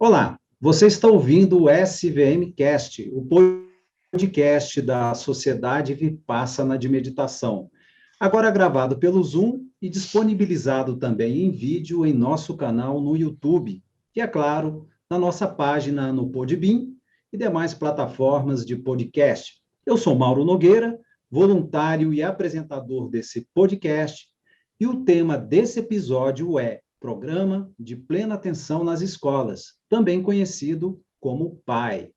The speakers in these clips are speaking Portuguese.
Olá, você está ouvindo o SVM Cast, o podcast da Sociedade Vipassana de Meditação, agora gravado pelo Zoom e disponibilizado também em vídeo em nosso canal no YouTube e, é claro, na nossa página no Podbean e demais plataformas de podcast. Eu sou Mauro Nogueira, voluntário e apresentador desse podcast, e o tema desse episódio é Programa de Plena Atenção nas Escolas, também conhecido como PAI.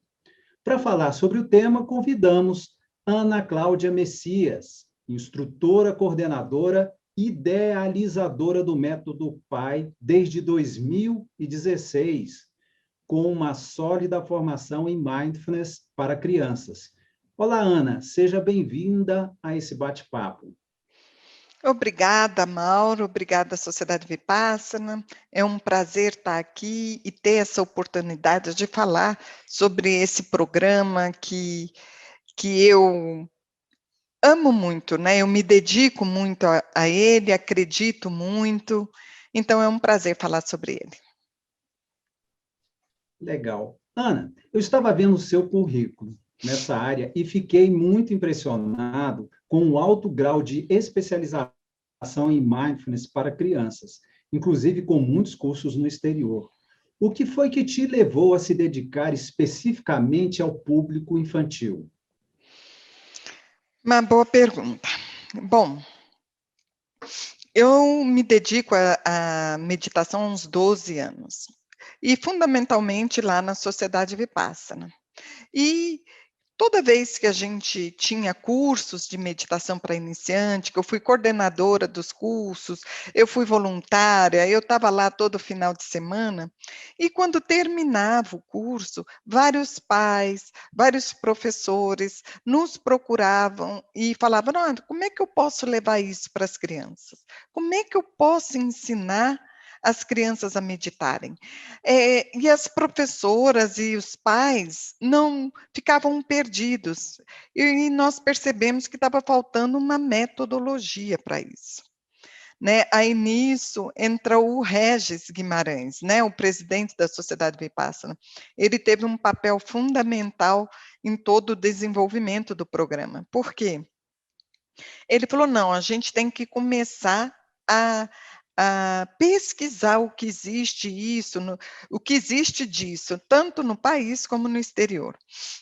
Para falar sobre o tema, convidamos Ana Cláudia Messias, instrutora, coordenadora, idealizadora do método PAI desde 2016, com uma sólida formação em Mindfulness para crianças. Olá, Ana, seja bem-vinda a esse bate-papo. Obrigada, Mauro, obrigada, Sociedade Vipassana. É um prazer estar aqui e ter essa oportunidade de falar sobre esse programa que eu amo muito, né? Eu me dedico muito a ele, acredito muito, então é um prazer falar sobre ele. Legal. Ana, eu estava vendo o seu currículo nessa área e fiquei muito impressionado com o alto grau de especialização em mindfulness para crianças, inclusive com muitos cursos no exterior. O que foi que te levou a se dedicar especificamente ao público infantil? Uma boa pergunta. Bom, eu me dedico à meditação há uns 12 anos, e fundamentalmente lá na Sociedade Vipassana. E toda vez que a gente tinha cursos de meditação para iniciante, que eu fui coordenadora dos cursos, eu fui voluntária, eu estava lá todo final de semana, e quando terminava o curso, vários pais, vários professores nos procuravam e falavam: "Não, como é que eu posso levar isso para as crianças? Como é que eu posso ensinar as crianças a meditarem?" E as professoras e os pais não ficavam perdidos, e nós percebemos que estava faltando uma metodologia para isso, né. Aí nisso entra o Regis Guimarães, né, o presidente da Sociedade Vipassana. Ele teve um papel fundamental em todo o desenvolvimento do programa. Por quê? Ele falou: "Não, a gente tem que começar a pesquisar o que existe o que existe disso, tanto no país como no exterior."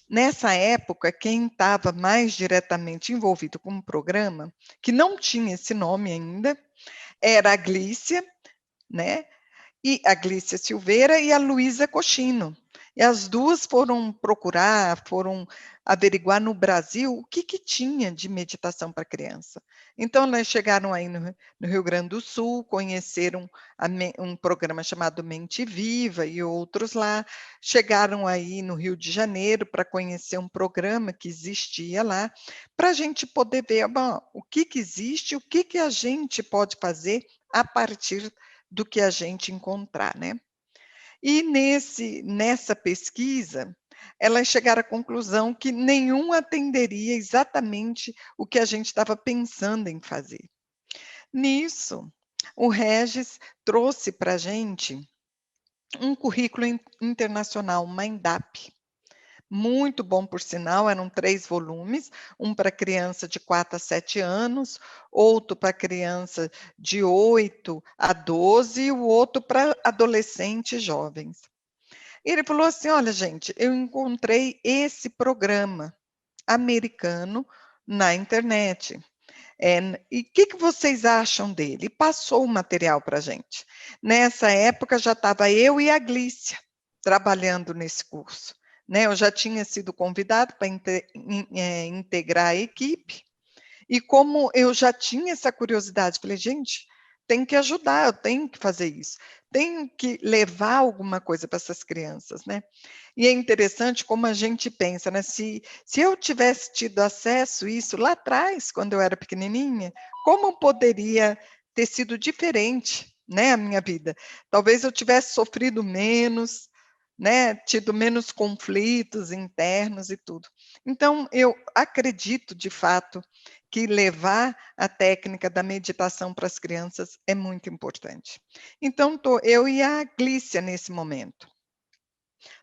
Nessa época, quem estava mais diretamente envolvido com o programa, que não tinha esse nome ainda, era a Glícia, né, e a Glícia Silveira e a Luísa Cochino. E as 2 foram procurar, foram averiguar no Brasil o que tinha de meditação para criança. Então, elas chegaram aí no Rio Grande do Sul, conheceram um programa chamado Mente Viva e outros lá, chegaram aí no Rio de Janeiro para conhecer um programa que existia lá, para a gente poder ver, bom, o que existe, o que a gente pode fazer a partir do que a gente encontrar, né. E nessa pesquisa, elas chegaram à conclusão que nenhum atenderia exatamente o que a gente estava pensando em fazer. Nisso, o Regis trouxe para a gente um currículo internacional, Mindap, muito bom, por sinal, eram 3 volumes, um para criança de 4 a 7 anos, outro para criança de 8 a 12 e o outro para adolescentes e jovens. E ele falou assim: "Olha, gente, eu encontrei esse programa americano na internet, e o que vocês acham dele?" E passou o material para a gente. Nessa época já estava eu e a Glícia trabalhando nesse curso, né. Eu já tinha sido convidado para integrar a equipe, e como eu já tinha essa curiosidade, falei: "Gente, tem que ajudar, eu tenho que fazer isso, tenho que levar alguma coisa para essas crianças", né. E é interessante como a gente pensa, né, se eu tivesse tido acesso a isso lá atrás, quando eu era pequenininha, como poderia ter sido diferente, né, a minha vida. Talvez eu tivesse sofrido menos, né, tido menos conflitos internos e tudo. Então eu acredito, de fato, que levar a técnica da meditação para as crianças é muito importante. Então tô eu e a Glícia nesse momento.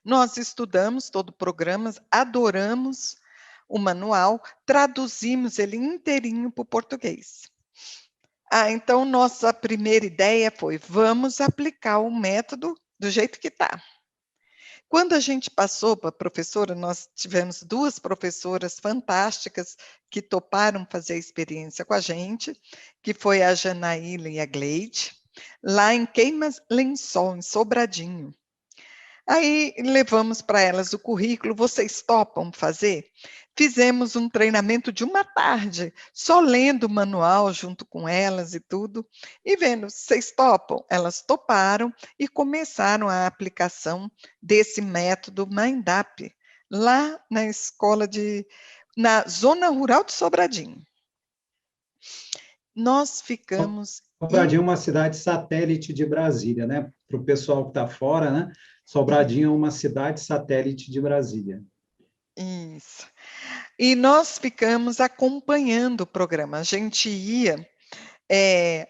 Nós estudamos todo o programa, adoramos o manual, traduzimos ele inteirinho para o português. Então nossa primeira ideia foi: vamos aplicar o método do jeito que está. Quando a gente passou para a professora, nós tivemos 2 professoras fantásticas que toparam fazer a experiência com a gente, que foi a Janaíla e a Gleide, lá em Queimas-Lençol, em Sobradinho. Aí levamos para elas o currículo, vocês topam fazer? Fizemos um treinamento de 1 tarde, só lendo o manual junto com elas e tudo, e vendo, vocês topam? Elas toparam e começaram a aplicação desse método Mindap, lá na escola na zona rural de Sobradinho. Nós ficamos... Sobradinho é uma cidade satélite de Brasília, né? Para o pessoal que está fora, né? Sobradinho é uma cidade satélite de Brasília. Isso. E nós ficamos acompanhando o programa. A gente ia,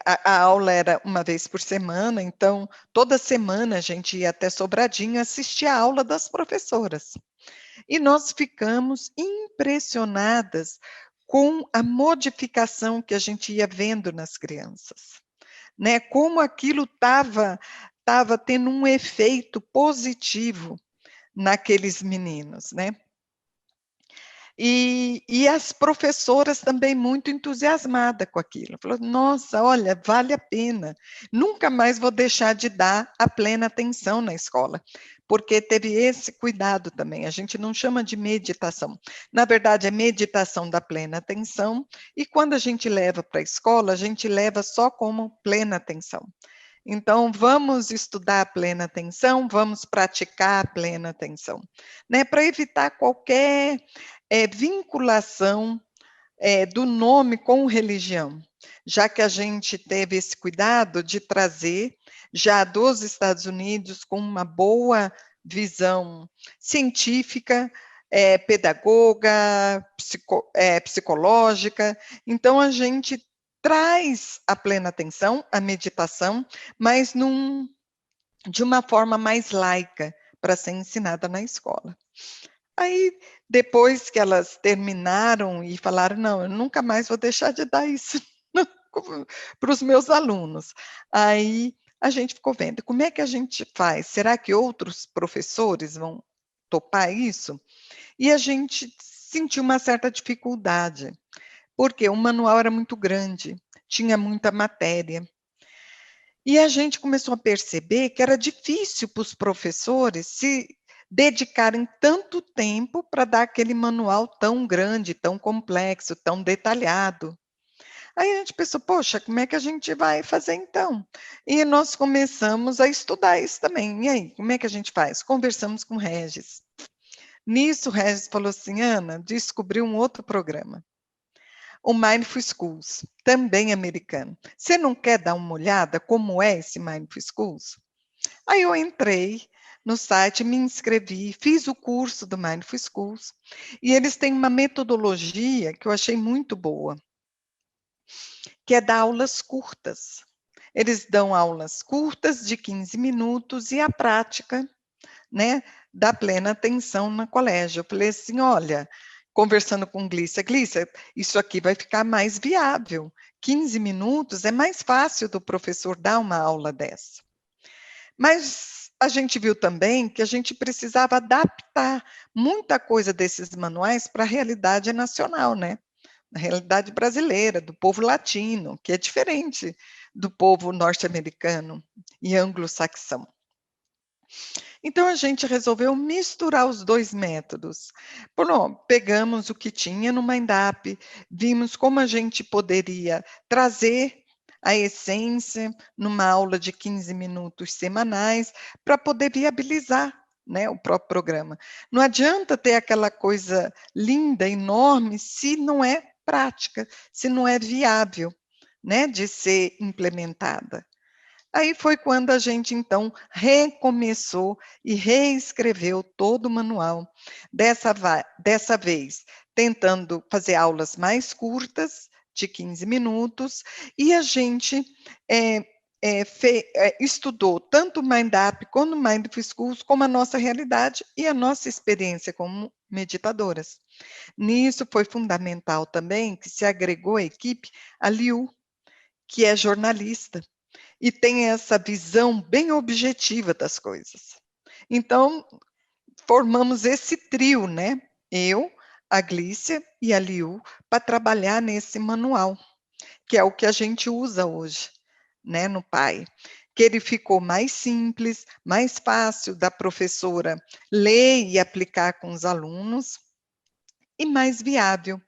a aula era uma vez por semana, então toda semana a gente ia até Sobradinho assistir a aula das professoras. E nós ficamos impressionadas com a modificação que a gente ia vendo nas crianças, né? Como aquilo estava tendo um efeito positivo naqueles meninos, né? E as professoras também muito entusiasmadas com aquilo. Falou: nossa, olha, vale a pena. Nunca mais vou deixar de dar a plena atenção na escola, porque teve esse cuidado também. A gente não chama de meditação. Na verdade, é meditação da plena atenção, e quando a gente leva para a escola, a gente leva só como plena atenção. Então, vamos estudar a plena atenção, vamos praticar a plena atenção, né? Para evitar qualquer vinculação do nome com religião, já que a gente teve esse cuidado de trazer já dos Estados Unidos com uma boa visão científica, pedagoga, psicológica. Então, a gente traz a plena atenção, a meditação, mas de uma forma mais laica, para ser ensinada na escola. Aí, depois que elas terminaram e falaram: não, eu nunca mais vou deixar de dar isso para os meus alunos. Aí, a gente ficou vendo, como é que a gente faz? Será que outros professores vão topar isso? E a gente sentiu uma certa dificuldade, porque o manual era muito grande, tinha muita matéria. E a gente começou a perceber que era difícil para os professores se dedicarem tanto tempo para dar aquele manual tão grande, tão complexo, tão detalhado. Aí a gente pensou: poxa, como é que a gente vai fazer então? E nós começamos a estudar isso também. E aí, como é que a gente faz? Conversamos com o Regis. Nisso, o Regis falou assim: Ana, descobri um outro programa, o Mindful Schools, também americano. Você não quer dar uma olhada como é esse Mindful Schools? Aí eu entrei no site, me inscrevi, fiz o curso do Mindful Schools, e eles têm uma metodologia que eu achei muito boa, que é dar aulas curtas. Eles dão aulas curtas de 15 minutos e a prática, né, da plena atenção no colégio. Eu falei assim: olha, conversando com Glícia, isso aqui vai ficar mais viável. 15 minutos é mais fácil do professor dar uma aula dessa. Mas a gente viu também que a gente precisava adaptar muita coisa desses manuais para a realidade nacional, né? Na realidade brasileira, do povo latino, que é diferente do povo norte-americano e anglo-saxão. Então, a gente resolveu misturar os 2 métodos. Pronto, pegamos o que tinha no Mindap, vimos como a gente poderia trazer a essência numa aula de 15 minutos semanais, para poder viabilizar, né, o próprio programa. Não adianta ter aquela coisa linda, enorme, se não é prática, se não é viável, né, de ser implementada. Aí foi quando a gente, então, recomeçou e reescreveu todo o manual, dessa vez tentando fazer aulas mais curtas, de 15 minutos, e a gente estudou tanto o Mind-Up quanto o Mindful Schools como a nossa realidade e a nossa experiência como meditadoras. Nisso foi fundamental também que se agregou à equipe a Liu, que é jornalista e tem essa visão bem objetiva das coisas. Então, formamos esse trio, né? Eu, a Glícia e a Liu, para trabalhar nesse manual, que é o que a gente usa hoje, né, no PAI. Que ele ficou mais simples, mais fácil da professora ler e aplicar com os alunos, e mais viável.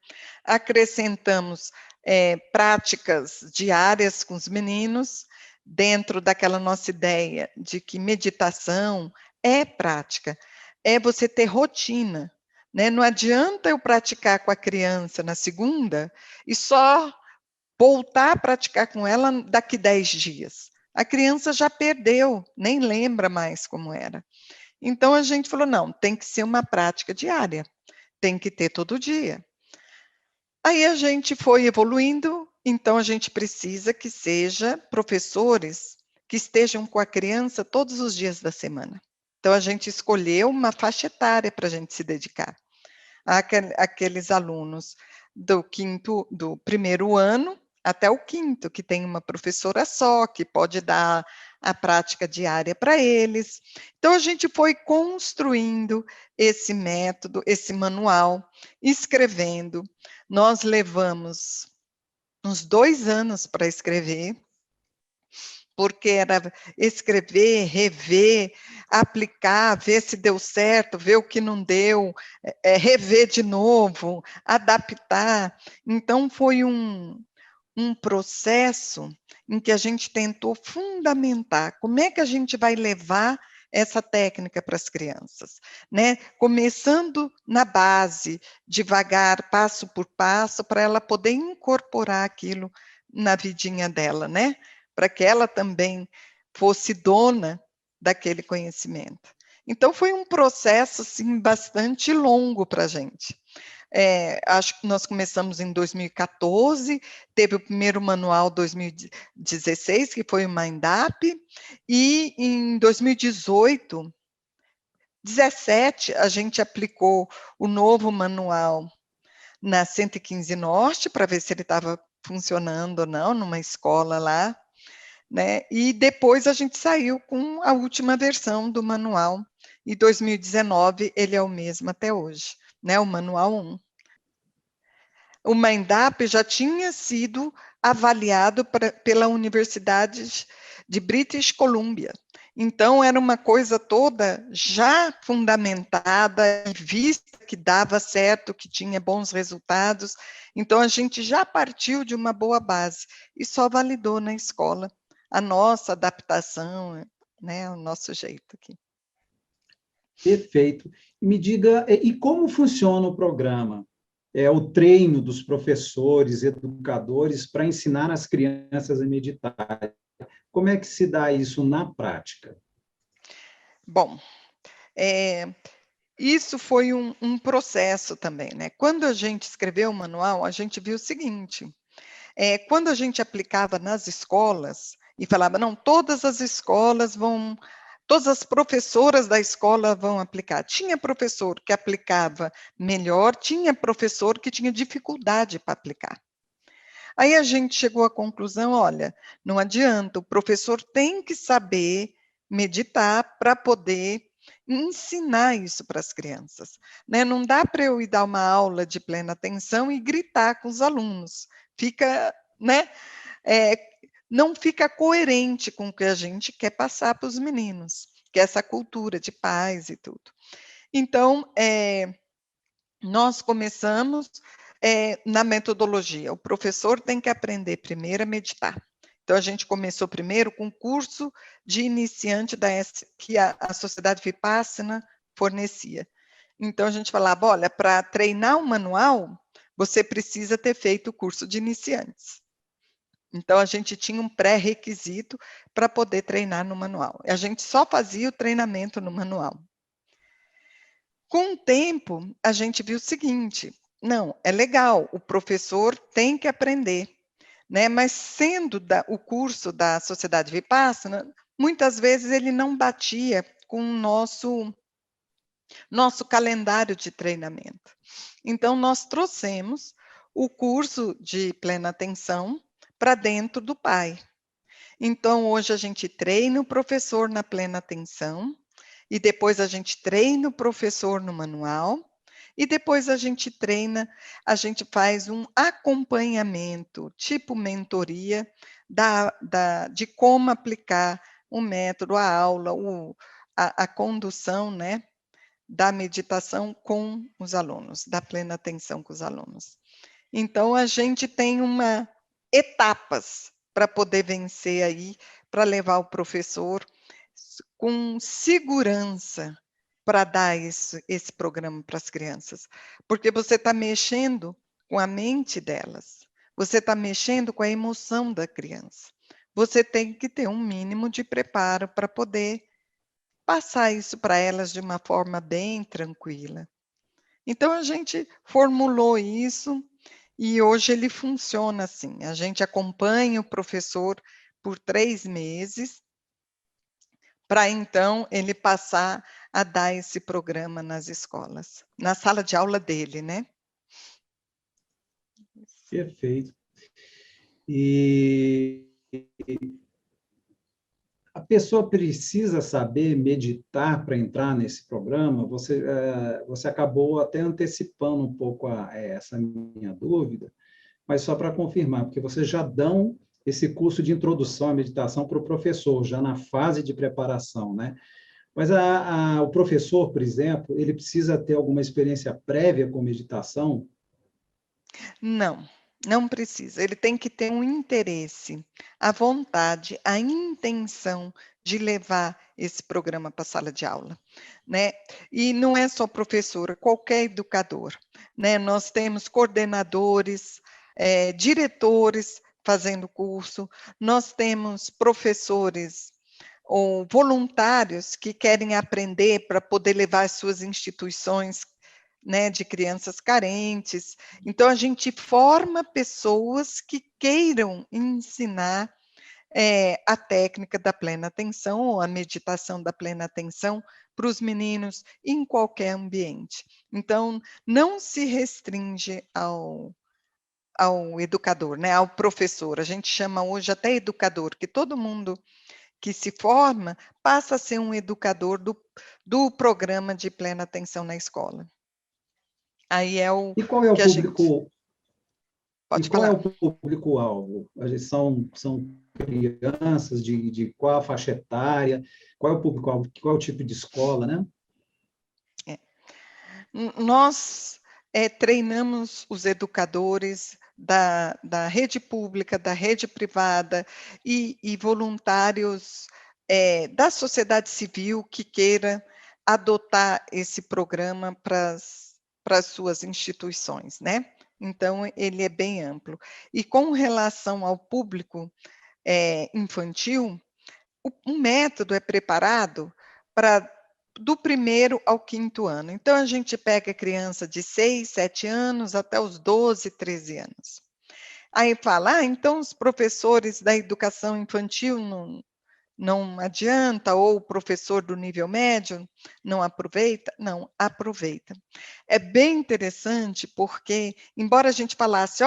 Acrescentamos práticas diárias com os meninos, dentro daquela nossa ideia de que meditação é prática, é você ter rotina, né? Não adianta eu praticar com a criança na segunda e só voltar a praticar com ela daqui 10 dias. A criança já perdeu, nem lembra mais como era. Então a gente falou, não, tem que ser uma prática diária, tem que ter todo dia. Aí a gente foi evoluindo, então a gente precisa que seja professores que estejam com a criança todos os dias da semana. Então a gente escolheu uma faixa etária para a gente se dedicar. Aqueles alunos do primeiro ano até o quinto, que tem uma professora só, que pode dar a prática diária para eles. Então, a gente foi construindo esse método, esse manual, escrevendo. Nós levamos uns 2 anos para escrever, porque era escrever, rever, aplicar, ver se deu certo, ver o que não deu, rever de novo, adaptar. Então, foi um processo em que a gente tentou fundamentar como é que a gente vai levar essa técnica para as crianças, né? Começando na base, devagar, passo por passo, para ela poder incorporar aquilo na vidinha dela, né? Para que ela também fosse dona daquele conhecimento. Então, foi um processo, assim, bastante longo para a gente. Acho que nós começamos em 2014, teve o primeiro manual 2016, que foi o Mind-Up, e em 2018, 17, a gente aplicou o novo manual na 115 Norte, para ver se ele estava funcionando ou não, numa escola lá, né? E depois a gente saiu com a última versão do manual, e 2019 ele é o mesmo até hoje, né? O manual 1. O Mind-Up já tinha sido avaliado pela Universidade de British Columbia. Então, era uma coisa toda já fundamentada, vista que dava certo, que tinha bons resultados. Então, a gente já partiu de uma boa base e só validou na escola a nossa adaptação, né, o nosso jeito aqui. Perfeito. E me diga, e como funciona o programa? O treino dos professores, educadores, para ensinar as crianças a meditar. Como é que se dá isso na prática? Bom, isso foi um processo também, né? Quando a gente escreveu o manual, a gente viu o seguinte, quando a gente aplicava nas escolas e falava, não, todas as escolas vão, todas as professoras da escola vão aplicar. Tinha professor que aplicava melhor, tinha professor que tinha dificuldade para aplicar. Aí a gente chegou à conclusão, olha, não adianta, o professor tem que saber meditar para poder ensinar isso para as crianças, né? Não dá para eu ir dar uma aula de plena atenção e gritar com os alunos, fica, né? Não fica coerente com o que a gente quer passar para os meninos, que é essa cultura de paz e tudo. Então, nós começamos na metodologia. O professor tem que aprender primeiro a meditar. Então, a gente começou primeiro com o curso de iniciante que a Sociedade Vipassana fornecia. Então, a gente falava, olha, para treinar um manual, você precisa ter feito o curso de iniciantes. Então, a gente tinha um pré-requisito para poder treinar no manual. A gente só fazia o treinamento no manual. Com o tempo, a gente viu o seguinte, não, é legal, o professor tem que aprender, né? Mas sendo o curso da Sociedade Vipassana, muitas vezes ele não batia com o nosso calendário de treinamento. Então, nós trouxemos o curso de plena atenção para dentro do PAI. Então, hoje a gente treina o professor na plena atenção, e depois a gente treina o professor no manual, e depois a gente faz um acompanhamento, tipo mentoria, de como aplicar o método, a aula, a condução, né, da meditação com os alunos, da plena atenção com os alunos. Então, a gente tem etapas para poder vencer aí, para levar o professor com segurança para dar esse programa para as crianças. Porque você está mexendo com a mente delas, você está mexendo com a emoção da criança. Você tem que ter um mínimo de preparo para poder passar isso para elas de uma forma bem tranquila. Então, a gente formulou isso e hoje ele funciona assim. A gente acompanha o professor por 3 meses, para então ele passar a dar esse programa nas escolas, na sala de aula dele, né? Perfeito. E a pessoa precisa saber meditar para entrar nesse programa? Você acabou até antecipando um pouco essa minha dúvida, mas só para confirmar, porque vocês já dão esse curso de introdução à meditação para o professor, já na fase de preparação, né? Mas o professor, por exemplo, ele precisa ter alguma experiência prévia com meditação? Não, não precisa. Ele tem que ter um interesse, a vontade, a intenção de levar esse programa para a sala de aula, né? E não é só professor, qualquer educador, né? Nós temos coordenadores, diretores fazendo curso, nós temos professores ou voluntários que querem aprender para poder levar as suas instituições, né, de crianças carentes. Então, a gente forma pessoas que queiram ensinar a técnica da plena atenção ou a meditação da plena atenção para os meninos em qualquer ambiente. Então, não se restringe ao educador, né, ao professor. A gente chama hoje até educador, que todo mundo que se forma passa a ser um educador do programa de plena atenção na escola. Aí é o E qual é o que a gente público? E pode qual é falar. o público-alvo? São crianças de qual a faixa etária? Qual é o público-alvo? Qual é o tipo de escola, né? Nós treinamos os educadores da rede pública, da rede privada e voluntários da sociedade civil que queira adotar esse programa para as suas instituições, né? Então, ele é bem amplo. E com relação ao público infantil, o método é preparado para do 1º ao 5º ano. Então, a gente pega criança de 6, 7 anos até os 12, 13 anos. Aí fala, então os professores da educação infantil não adianta, ou o professor do nível médio não aproveita? Não, aproveita. É bem interessante porque, embora a gente falasse,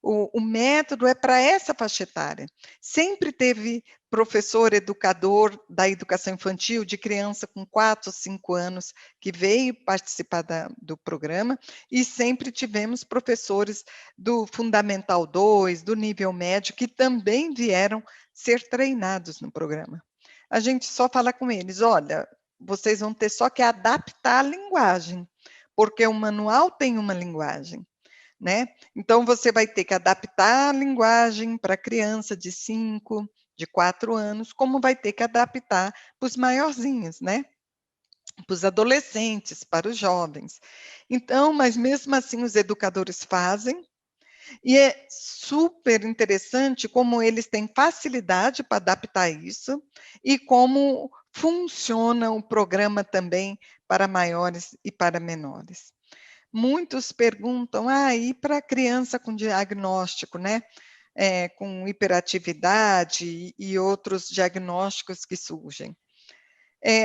o método é para essa faixa etária, sempre teve professor educador da educação infantil, de criança com 4, 5 anos, que veio participar do programa, e sempre tivemos professores do Fundamental 2, do nível médio, que também vieram ser treinados no programa. A gente só fala com eles, olha, vocês vão ter só que adaptar a linguagem, porque o manual tem uma linguagem, né? Então, você vai ter que adaptar a linguagem para criança de 5, de 4 anos, como vai ter que adaptar para os maiorzinhos, né? Para os adolescentes, para os jovens. Então, mas mesmo assim os educadores fazem, e é super interessante como eles têm facilidade para adaptar isso e como funciona o programa também para maiores e para menores. Muitos perguntam, e para criança com diagnóstico, né? com hiperatividade e outros diagnósticos que surgem.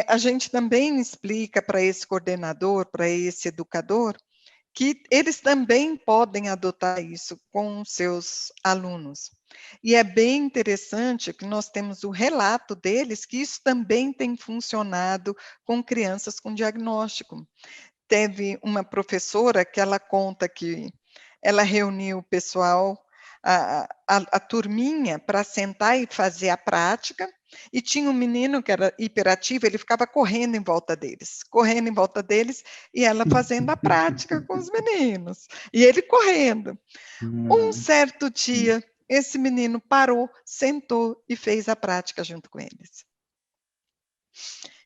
A gente também explica para esse coordenador, para esse educador, que eles também podem adotar isso com os seus alunos. E é bem interessante que nós temos o relato deles que isso também tem funcionado com crianças com diagnóstico. Teve uma professora que ela conta que ela reuniu o pessoal, a turminha, para sentar e fazer a prática, e tinha um menino que era hiperativo, ele ficava correndo em volta deles, e ela fazendo a prática com os meninos, e ele correndo. Um certo dia, esse menino parou, sentou e fez a prática junto com eles.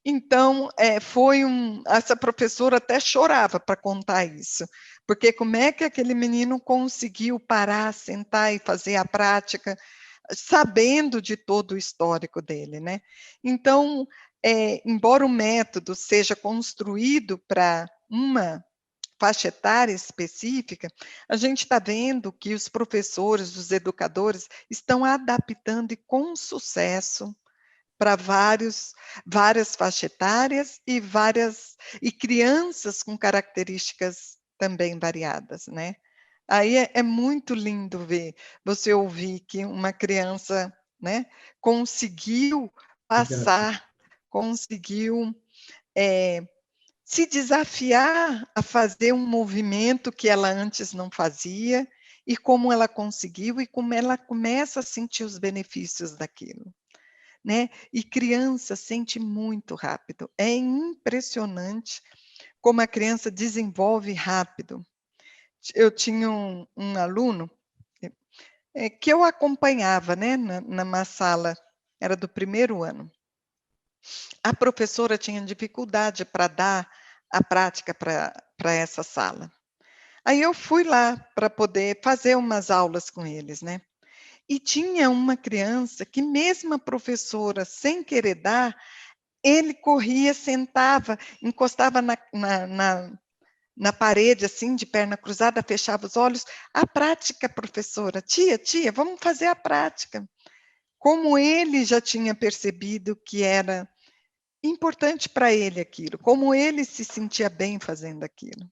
Então, essa professora até chorava para contar isso, porque como é que aquele menino conseguiu parar, sentar e fazer a prática, sabendo de todo o histórico dele, né? Então, embora o método seja construído para uma faixa etária específica, a gente está vendo que os professores, os educadores, estão adaptando e com sucesso para várias faixas etárias e crianças com características também variadas, né. Aí é muito lindo ver, você ouvir que uma criança, né, conseguiu passar, conseguiu, se desafiar a fazer um movimento que ela antes não fazia, e como ela conseguiu e como ela começa a sentir os benefícios daquilo. Né, e criança sente muito rápido, é impressionante como a criança desenvolve rápido. Eu tinha um aluno, que eu acompanhava, né, numa sala, era do primeiro ano. A professora tinha dificuldade para dar a prática para essa sala. Aí eu fui lá para poder fazer umas aulas com eles, né. E tinha uma criança que mesmo a professora, sem querer dar, ele corria, sentava, encostava na parede, assim, de perna cruzada, fechava os olhos. "A prática, professora. Tia, vamos fazer a prática". Como ele já tinha percebido que era importante para ele aquilo, como ele se sentia bem fazendo aquilo.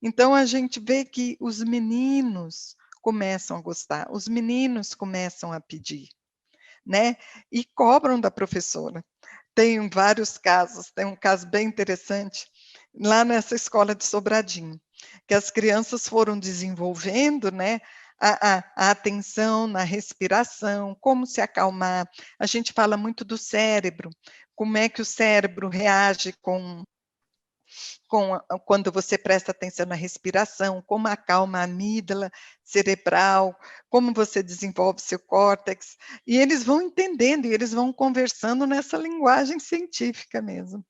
Então a gente vê que os meninos começam a gostar, os meninos começam a pedir, né, e cobram da professora. Tem vários casos, tem um caso bem interessante, lá nessa escola de Sobradinho, que as crianças foram desenvolvendo, né, a atenção na respiração, como se acalmar. A gente fala muito do cérebro, como é que o cérebro reage quando você presta atenção na respiração, como acalma a amígdala cerebral, como você desenvolve seu córtex, e eles vão entendendo, e eles vão conversando nessa linguagem científica mesmo.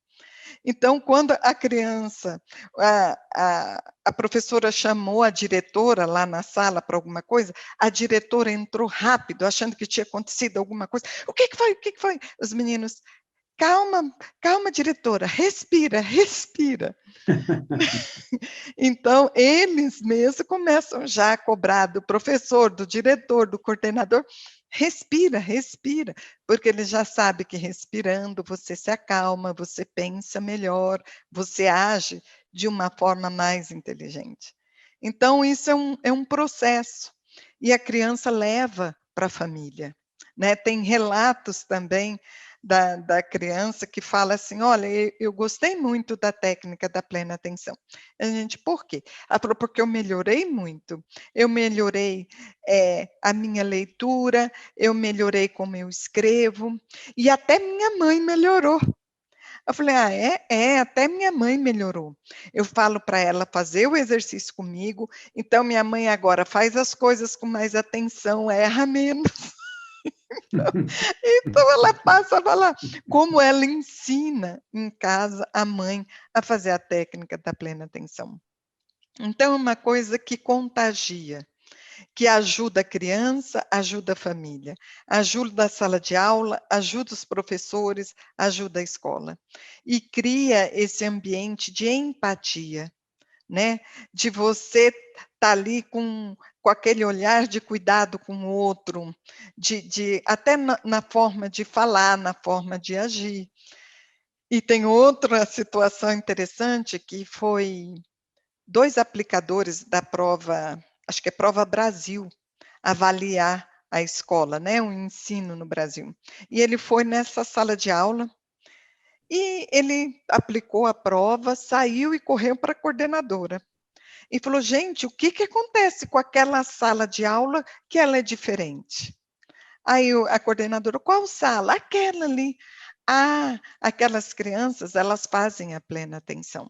Então, quando a criança, a professora chamou a diretora lá na sala para alguma coisa, a diretora entrou rápido, achando que tinha acontecido alguma coisa. O que que foi? O que que foi? Os meninos, calma, calma, diretora, respira, respira. Então, eles mesmos começam já a cobrar do professor, do diretor, do coordenador, respira, respira, porque ele já sabe que respirando você se acalma, você pensa melhor, você age de uma forma mais inteligente. Então, isso é um processo, e a criança leva para a família, né. Tem relatos também da criança que fala assim: "Olha, eu gostei muito da técnica da plena atenção". A gente: "Por quê?". Ela falou: "Porque eu melhorei muito, eu melhorei, a minha leitura, eu melhorei como eu escrevo, e até minha mãe melhorou". Eu falei: "Ah, é? É, até minha mãe melhorou. Eu falo para ela fazer o exercício comigo, então minha mãe agora faz as coisas com mais atenção, erra menos". Então ela passa a falar como ela ensina em casa a mãe a fazer a técnica da plena atenção. Então é uma coisa que contagia, que ajuda a criança, ajuda a família, ajuda a sala de aula, ajuda os professores, ajuda a escola. E cria esse ambiente de empatia, né, de você tá ali com aquele olhar de cuidado com o outro, até na forma de falar, na forma de agir. E tem outra situação interessante, que foi 2 aplicadores da prova, acho que é Prova Brasil, avaliar a escola, né, o ensino no Brasil. E ele foi nessa sala de aula, e ele aplicou a prova, saiu e correu para a coordenadora. E falou: "Gente, o que que acontece com aquela sala de aula que ela é diferente?". Aí a coordenadora: "Qual sala?". "Aquela ali". "Ah, aquelas crianças, elas fazem a plena atenção".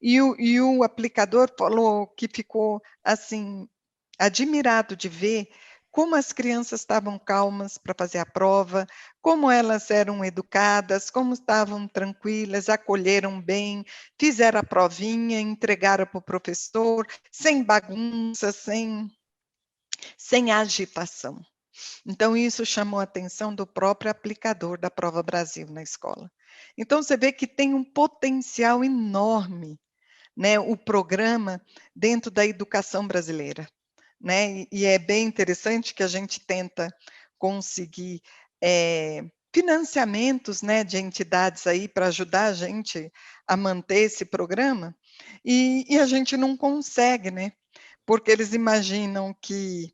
E o aplicador falou que ficou, assim, admirado de ver como as crianças estavam calmas para fazer a prova, como elas eram educadas, como estavam tranquilas, acolheram bem, fizeram a provinha, entregaram para o professor, sem bagunça, sem agitação. Então isso chamou a atenção do próprio aplicador da Prova Brasil na escola. Então você vê que tem um potencial enorme, né, o programa dentro da educação brasileira, né, e é bem interessante que a gente tenta conseguir, financiamentos, né, de entidades aí para ajudar a gente a manter esse programa, e a gente não consegue, né, porque eles imaginam que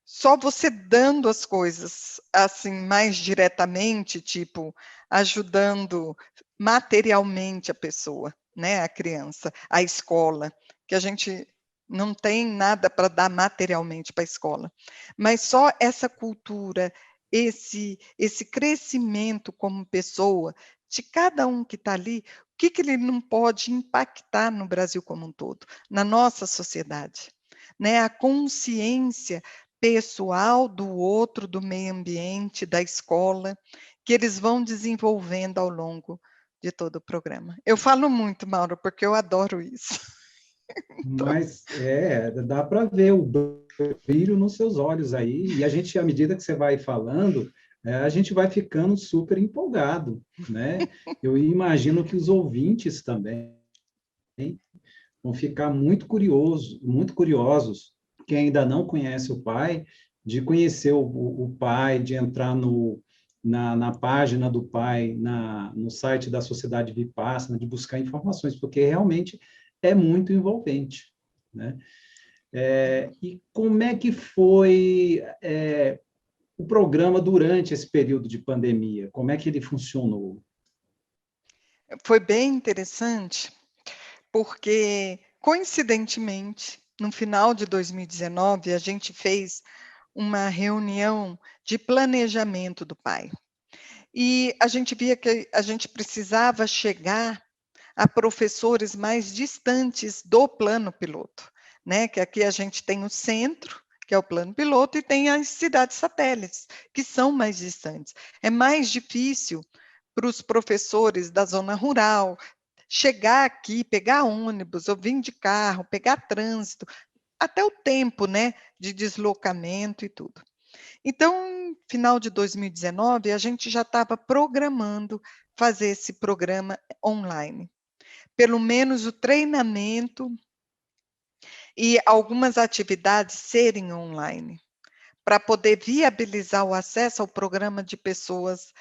só você dando as coisas, assim, mais diretamente, tipo, ajudando materialmente a pessoa, né, a criança, a escola, que a gente não tem nada para dar materialmente para a escola, mas só essa cultura, esse crescimento como pessoa, de cada um que está ali, o que que ele não pode impactar no Brasil como um todo, na nossa sociedade, né, a consciência pessoal do outro, do meio ambiente, da escola, que eles vão desenvolvendo ao longo de todo o programa. Eu falo muito, Mauro, porque eu adoro isso. Então, Mas dá para ver o brilho nos seus olhos aí, e a gente, à medida que você vai falando, a gente vai ficando super empolgado, né? Eu imagino que os ouvintes também vão ficar muito curiosos, quem ainda não conhece o pai, de conhecer o pai, de entrar na página do pai, no site da Sociedade Vipassana, de buscar informações, porque realmente é muito envolvente, né? E como é que foi o programa durante esse período de pandemia? Como é que ele funcionou? foi bem interessante, porque, coincidentemente, no final de 2019, a gente fez uma reunião de planejamento do pai. E a gente via que a gente precisava chegar a professores mais distantes do plano piloto, né, que aqui a gente tem o centro, que é o plano piloto, e tem as cidades satélites, que são mais distantes. É mais difícil para os professores da zona rural chegar aqui, pegar ônibus, ou vir de carro, pegar trânsito, até o tempo, né, de deslocamento e tudo. Então, final de 2019, a gente já estava programando fazer esse programa online. Pelo menos o treinamento e algumas atividades serem online, para poder viabilizar o acesso ao programa de pessoas,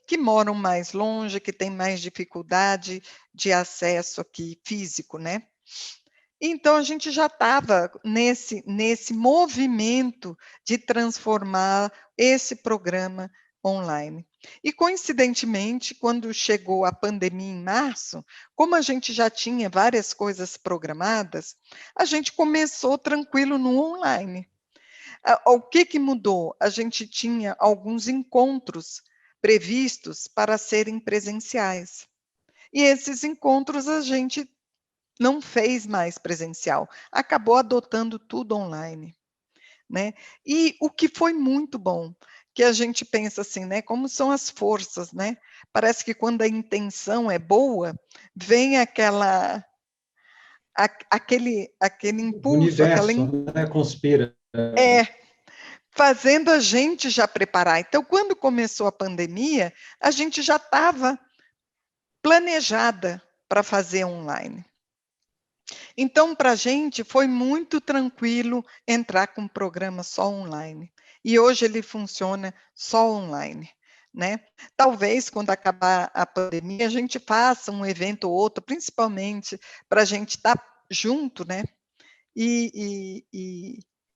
que moram mais longe, que têm mais dificuldade de acesso aqui físico, né. Então a gente já estava nesse movimento de transformar esse programa online. E coincidentemente, quando chegou a pandemia em março, como a gente já tinha várias coisas programadas, a gente começou tranquilo no online. O que que mudou? A gente tinha alguns encontros previstos para serem presenciais. E esses encontros a gente não fez mais presencial, acabou adotando tudo online, né. E o que foi muito bom, que a gente pensa assim, né, como são as forças, né, parece que quando a intenção é boa, vem aquele O impulso, universo, né, conspira. é, fazendo a gente já preparar. Então, quando começou a pandemia, a gente já estava planejada para fazer online. Então, para a gente, foi muito tranquilo entrar com um programa só online. E hoje ele funciona só online, né? Talvez, quando acabar a pandemia, a gente faça um evento ou outro, principalmente para a gente estar junto, né? E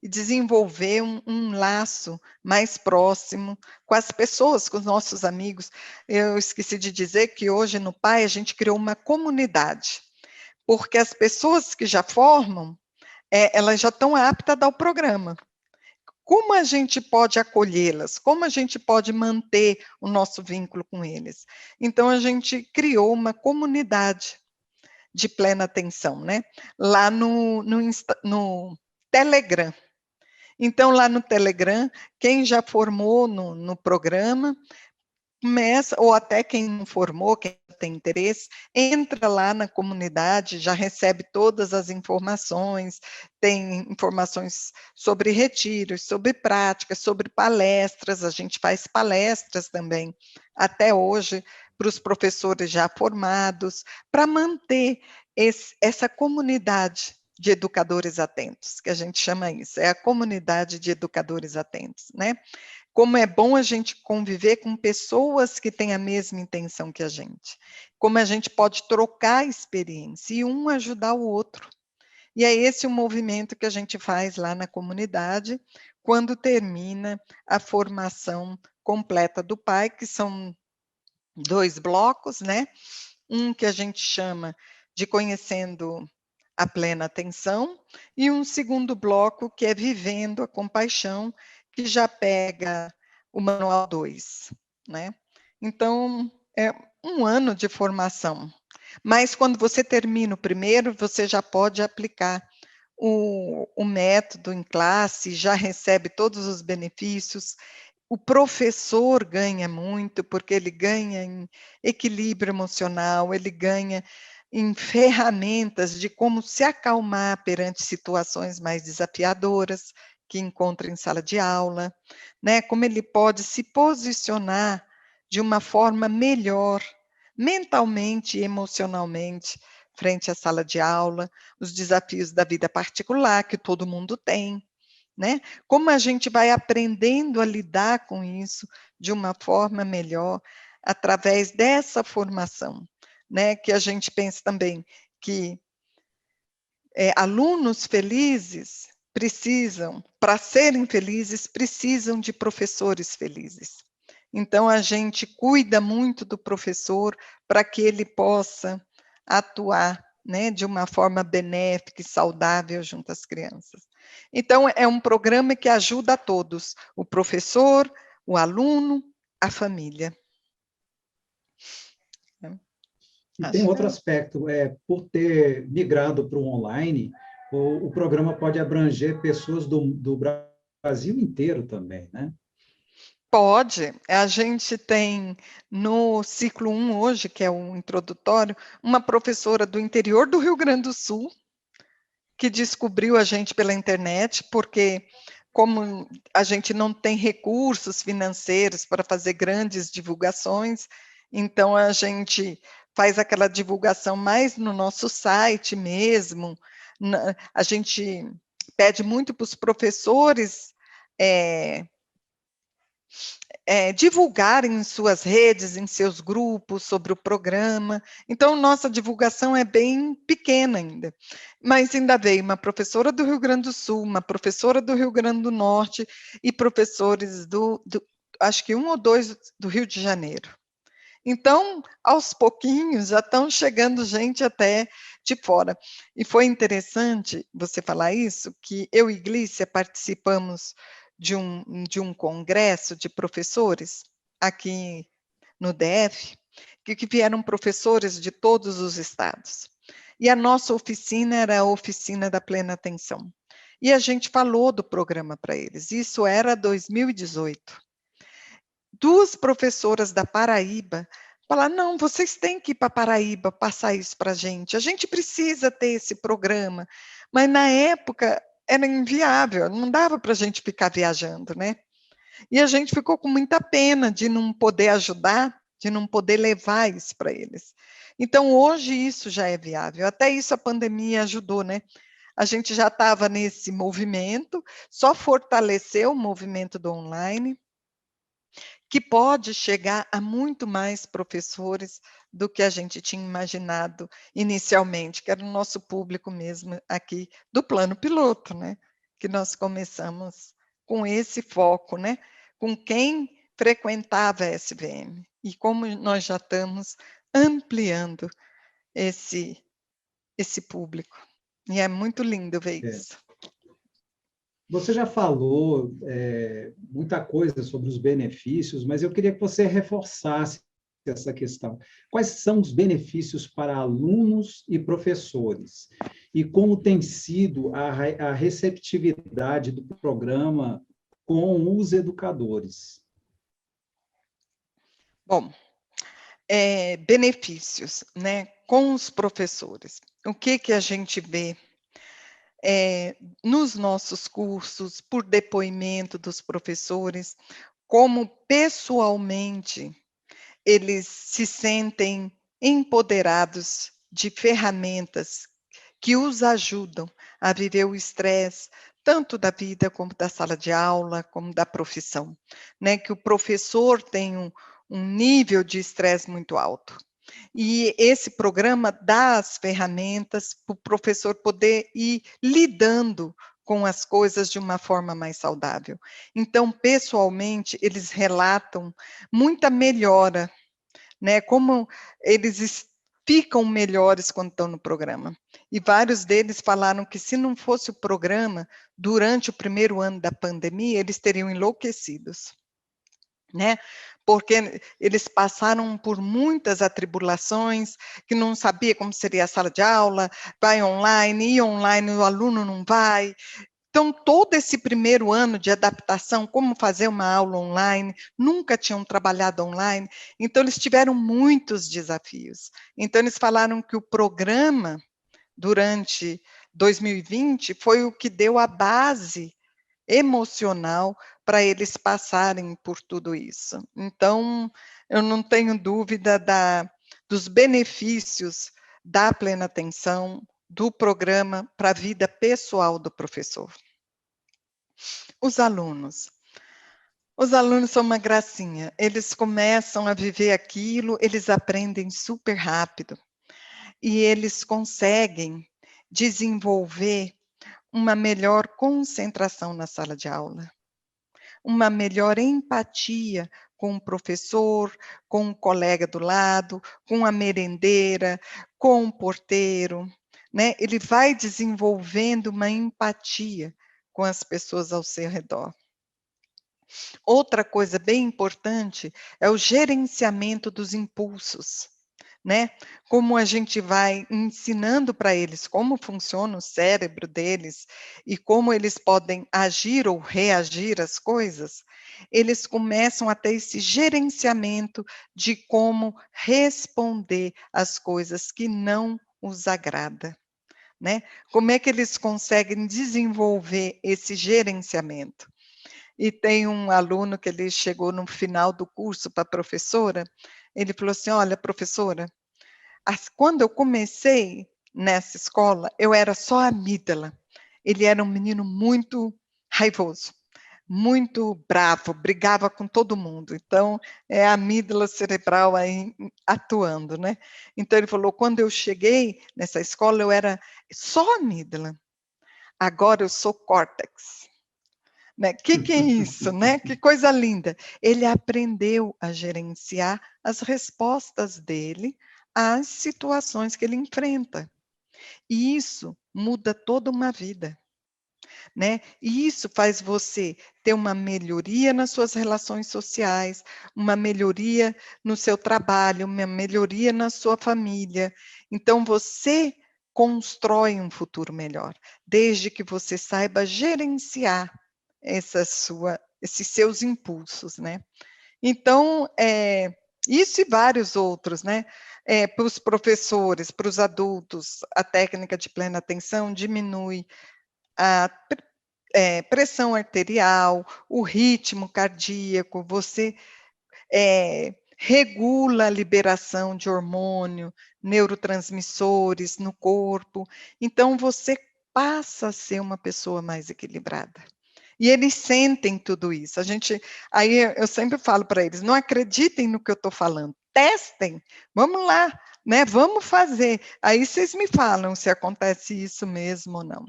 desenvolver um laço mais próximo com as pessoas, com os nossos amigos. Eu esqueci de dizer que hoje no PAI a gente criou uma comunidade, porque as pessoas que já formam, elas já estão aptas a dar o programa. Como a gente pode acolhê-las? Como a gente pode manter o nosso vínculo com eles? Então, a gente criou uma comunidade de plena atenção, né? Lá no Telegram. Então, lá no Telegram, quem já formou no programa, começa, ou até quem não formou, quem tem interesse, entra lá na comunidade, já recebe todas as informações, tem informações sobre retiros, sobre práticas, sobre palestras, a gente faz palestras também, até hoje, para os professores já formados, para manter essa comunidade de educadores atentos, que a gente chama isso, é a comunidade de educadores atentos, né? Como é bom a gente conviver com pessoas que têm a mesma intenção que a gente. Como a gente pode trocar experiência e um ajudar o outro. E é esse o movimento que a gente faz lá na comunidade, quando termina a formação completa do PAI, que são 2 blocos, né? Um que a gente chama de Conhecendo a Plena Atenção, e um segundo bloco que é Vivendo a Compaixão, que já pega o manual 2, né? Então, é um ano de formação, mas quando você termina o primeiro, você já pode aplicar o método em classe, já recebe todos os benefícios. O professor ganha muito, porque ele ganha em equilíbrio emocional, ele ganha em ferramentas de como se acalmar perante situações mais desafiadoras que encontra em sala de aula, né? Como ele pode se posicionar de uma forma melhor, mentalmente e emocionalmente, frente à sala de aula, os desafios da vida particular que todo mundo tem, né? Como a gente vai aprendendo a lidar com isso de uma forma melhor através dessa formação, né? Que a gente pensa também que alunos felizes precisam, para serem felizes, precisam de professores felizes. Então, a gente cuida muito do professor para que ele possa atuar, né, de uma forma benéfica e saudável junto às crianças. Então, é um programa que ajuda a todos, o professor, o aluno, a família. E tem outro aspecto, por ter migrado para o online, o programa pode abranger pessoas do Brasil inteiro também, né? Pode. A gente tem no ciclo 1 hoje, que é o introdutório, uma professora do interior do Rio Grande do Sul, que descobriu a gente pela internet, porque como a gente não tem recursos financeiros para fazer grandes divulgações, então a gente faz aquela divulgação mais no nosso site mesmo, a gente pede muito para os professores divulgarem em suas redes, em seus grupos, sobre o programa. Então, nossa divulgação é bem pequena ainda. Mas ainda veio uma professora do Rio Grande do Sul, uma professora do Rio Grande do Norte e professores acho que 1 ou 2 do Rio de Janeiro. Então, aos pouquinhos, já estão chegando gente até de fora. E foi interessante você falar isso, que eu e Glícia participamos de um congresso de professores aqui no DF, que vieram professores de todos os estados. E a nossa oficina era a oficina da plena atenção. E a gente falou do programa para eles. Isso era 2018. 2 professoras da Paraíba falaram: não, vocês têm que ir para Paraíba passar isso para a gente precisa ter esse programa. Mas na época era inviável, não dava para a gente ficar viajando, né? E a gente ficou com muita pena de não poder ajudar, de não poder levar isso para eles. Então, hoje isso já é viável. Até isso a pandemia ajudou, né? A gente já estava nesse movimento, só fortaleceu o movimento do online, que pode chegar a muito mais professores do que a gente tinha imaginado inicialmente, que era o nosso público mesmo aqui do plano piloto, né? Que nós começamos com esse foco, né? Com quem frequentava a SVM. E como nós já estamos ampliando esse, esse público. E é muito lindo ver É. isso. Você já falou muita coisa sobre os benefícios, mas eu queria que você reforçasse essa questão. Quais são os benefícios para alunos e professores? E como tem sido a receptividade do programa com os educadores? Bom, benefícios, né, com os professores. O que que a gente vê nos nossos cursos, por depoimento dos professores, como pessoalmente eles se sentem empoderados de ferramentas que os ajudam a viver o estresse, tanto da vida como da sala de aula, como da profissão, né? Que o professor tem um nível de estresse muito alto. E esse programa dá as ferramentas para o professor poder ir lidando com as coisas de uma forma mais saudável. Então, pessoalmente, eles relatam muita melhora, né? Como eles ficam melhores quando estão no programa. E vários deles falaram que se não fosse o programa, durante o primeiro ano da pandemia, eles teriam enlouquecidos, né? Porque eles passaram por muitas atribulações, que não sabia como seria a sala de aula, vai online, e online o aluno não vai. Então, todo esse primeiro ano de adaptação, como fazer uma aula online, nunca tinham trabalhado online, então eles tiveram muitos desafios. Então, eles falaram que o programa, durante 2020, foi o que deu a base emocional para eles passarem por tudo isso. Então, eu não tenho dúvida dos benefícios da plena atenção, do programa para a vida pessoal do professor. Os alunos. Os alunos são uma gracinha, eles começam a viver aquilo, eles aprendem super rápido e eles conseguem desenvolver uma melhor concentração na sala de aula, uma melhor empatia com o professor, com o colega do lado, com a merendeira, com o porteiro, né? Ele vai desenvolvendo uma empatia com as pessoas ao seu redor. Outra coisa bem importante é o gerenciamento dos impulsos, né? Como a gente vai ensinando para eles como funciona o cérebro deles e como eles podem agir ou reagir às coisas, eles começam a ter esse gerenciamento de como responder às coisas que não os agrada, né? Como é que eles conseguem desenvolver esse gerenciamento? E tem um aluno que ele chegou no final do curso para a professora, ele falou assim: "Olha, professora, quando eu comecei nessa escola, eu era só amígdala. Ele era um menino muito raivoso, muito bravo, brigava com todo mundo. Então, é a amígdala cerebral aí atuando, né? Então, ele falou: quando eu cheguei nessa escola, eu era só amígdala. Agora eu sou córtex. Né? Que é isso, né? Que coisa linda. Ele aprendeu a gerenciar as respostas dele às situações que ele enfrenta. E isso muda toda uma vida, né? E isso faz você ter uma melhoria nas suas relações sociais, uma melhoria no seu trabalho, uma melhoria na sua família. Então você constrói um futuro melhor, desde que você saiba gerenciar esses seus impulsos, né? Então, isso e vários outros, né? Para os professores, para os adultos, a técnica de plena atenção diminui a pressão arterial, o ritmo cardíaco, você regula a liberação de hormônio, neurotransmissores no corpo. Então, você passa a ser uma pessoa mais equilibrada. E eles sentem tudo isso. Aí eu sempre falo para eles: não acreditem no que eu estou falando, testem, vamos lá, né? Vamos fazer. Aí vocês me falam se acontece isso mesmo ou não.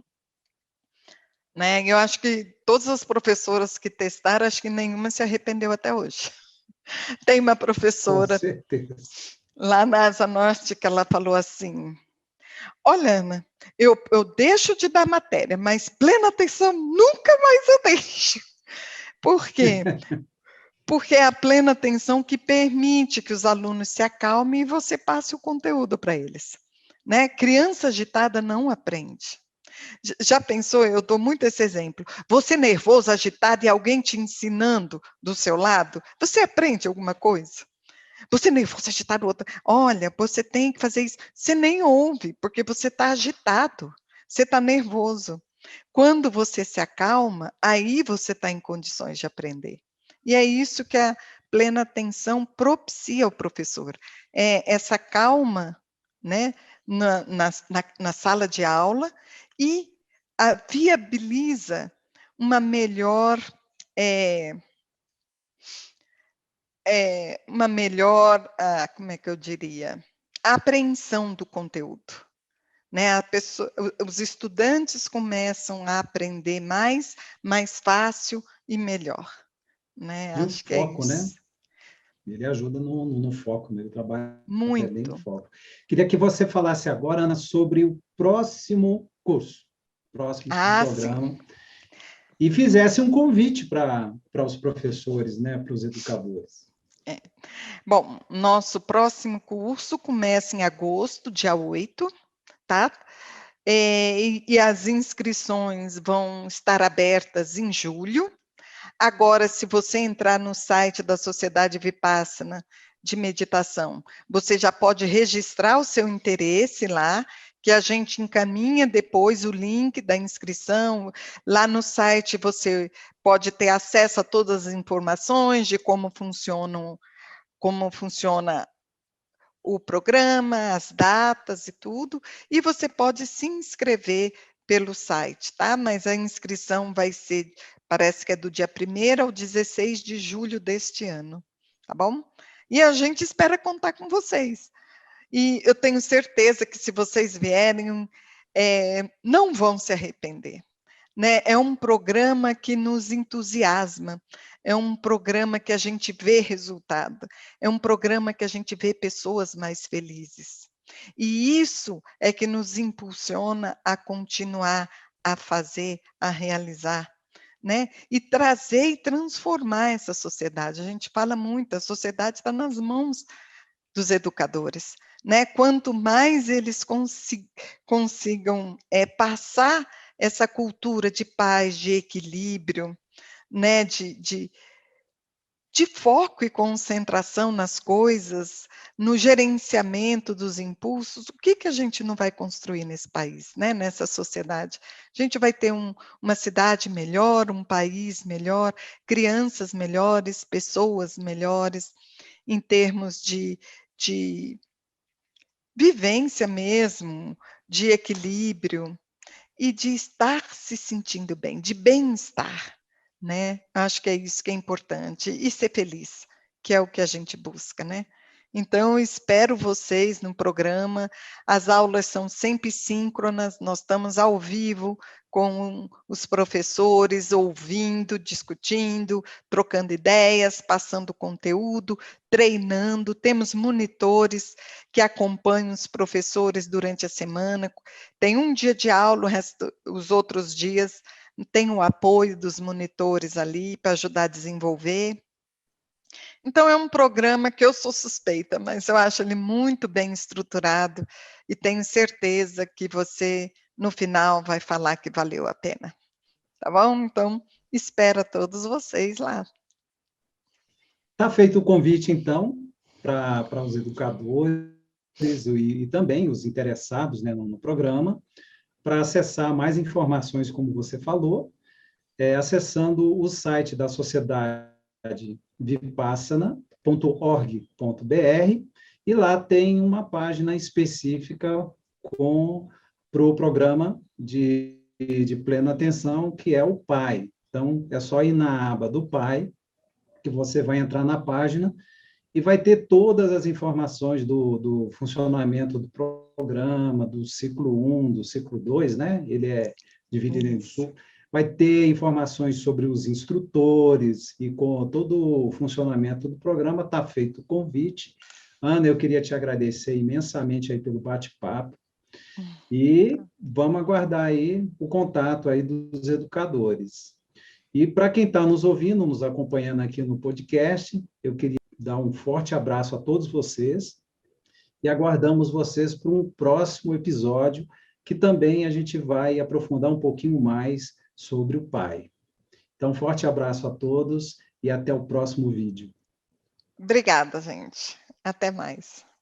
Né? Eu acho que todas as professoras que testaram, acho que nenhuma se arrependeu até hoje. Tem uma Com professora certeza. lá na Asa Norte que ela falou assim: olha, Ana, eu deixo de dar matéria, mas plena atenção nunca mais eu deixo. Por quê? Porque é a plena atenção que permite que os alunos se acalmem e você passe o conteúdo para eles. Né? Criança agitada não aprende. Já pensou? Eu dou muito esse exemplo. Você nervoso, agitado e alguém te ensinando do seu lado, você aprende alguma coisa? Você nervoso, agitado, outra. Olha, você tem que fazer isso. Você nem ouve, porque você está agitado, você está nervoso. Quando você se acalma, aí você está em condições de aprender. E é isso que a plena atenção propicia ao professor. É essa calma, né, na sala de aula e viabiliza uma melhor como é que eu diria? A apreensão do conteúdo, né? Os estudantes começam a aprender mais fácil e melhor, né? E o Acho que é foco, né? isso. Ele ajuda no foco, né? Ele trabalha bem no Muito. foco. Queria que você falasse agora, Ana, sobre o próximo curso, próximo Ah, sim. programa, e fizesse um convite para os professores, né? Para os educadores. Bom, nosso próximo curso começa em agosto, dia 8, tá? E as inscrições vão estar abertas em julho. Agora, se você entrar no site da Sociedade Vipassana de Meditação, você já pode registrar o seu interesse lá, que a gente encaminha depois o link da inscrição. Lá no site você pode ter acesso a todas as informações de como funciona o programa, as datas e tudo, e você pode se inscrever pelo site, tá? Mas a inscrição vai ser, parece que é do dia 1º ao 16 de julho deste ano, tá bom? E a gente espera contar com vocês. E eu tenho certeza que se vocês vierem, não vão se arrepender. Né? É um programa que nos entusiasma, é um programa que a gente vê resultado, é um programa que a gente vê pessoas mais felizes. E isso é que nos impulsiona a continuar a fazer, a realizar, né? E trazer e transformar essa sociedade. A gente fala muito, a sociedade está nas mãos dos educadores, né? Quanto mais eles consigam passar essa cultura de paz, de equilíbrio, né? De foco e concentração nas coisas, no gerenciamento dos impulsos, o que a gente não vai construir nesse país, né? Nessa sociedade? A gente vai ter uma cidade melhor, um país melhor, crianças melhores, pessoas melhores, em termos de vivência mesmo, de equilíbrio e de estar se sentindo bem, de bem-estar, né? Acho que é isso que é importante e ser feliz, que é o que a gente busca, né? Então, espero vocês no programa. As aulas são sempre síncronas, nós estamos ao vivo com os professores, ouvindo, discutindo, trocando ideias, passando conteúdo, treinando. Temos monitores que acompanham os professores durante a semana. Tem um dia de aula, os outros dias tem o apoio dos monitores ali para ajudar a desenvolver. Então, é um programa que eu sou suspeita, mas eu acho ele muito bem estruturado e tenho certeza que você, no final, vai falar que valeu a pena. Tá bom? Então, espero a todos vocês lá. Está feito o convite, então, para os educadores e também os interessados, né, no programa, para acessar mais informações, como você falou, acessando o site da Sociedade Vipassana, e lá tem uma página específica para o programa de plena atenção, que é o PAI. Então, é só ir na aba do PAI, que você vai entrar na página e vai ter todas as informações do funcionamento do programa, do ciclo 1, do ciclo 2, né? Ele é dividido em ciclo. Vai ter informações sobre os instrutores e com todo o funcionamento do programa. Está feito o convite. Ana, eu queria te agradecer imensamente aí pelo bate-papo e vamos aguardar aí o contato aí dos educadores. E para quem está nos ouvindo, nos acompanhando aqui no podcast, eu queria dar um forte abraço a todos vocês e aguardamos vocês para um próximo episódio, que também a gente vai aprofundar um pouquinho mais sobre o pai. Então, forte abraço a todos e até o próximo vídeo. Obrigada, gente. Até mais.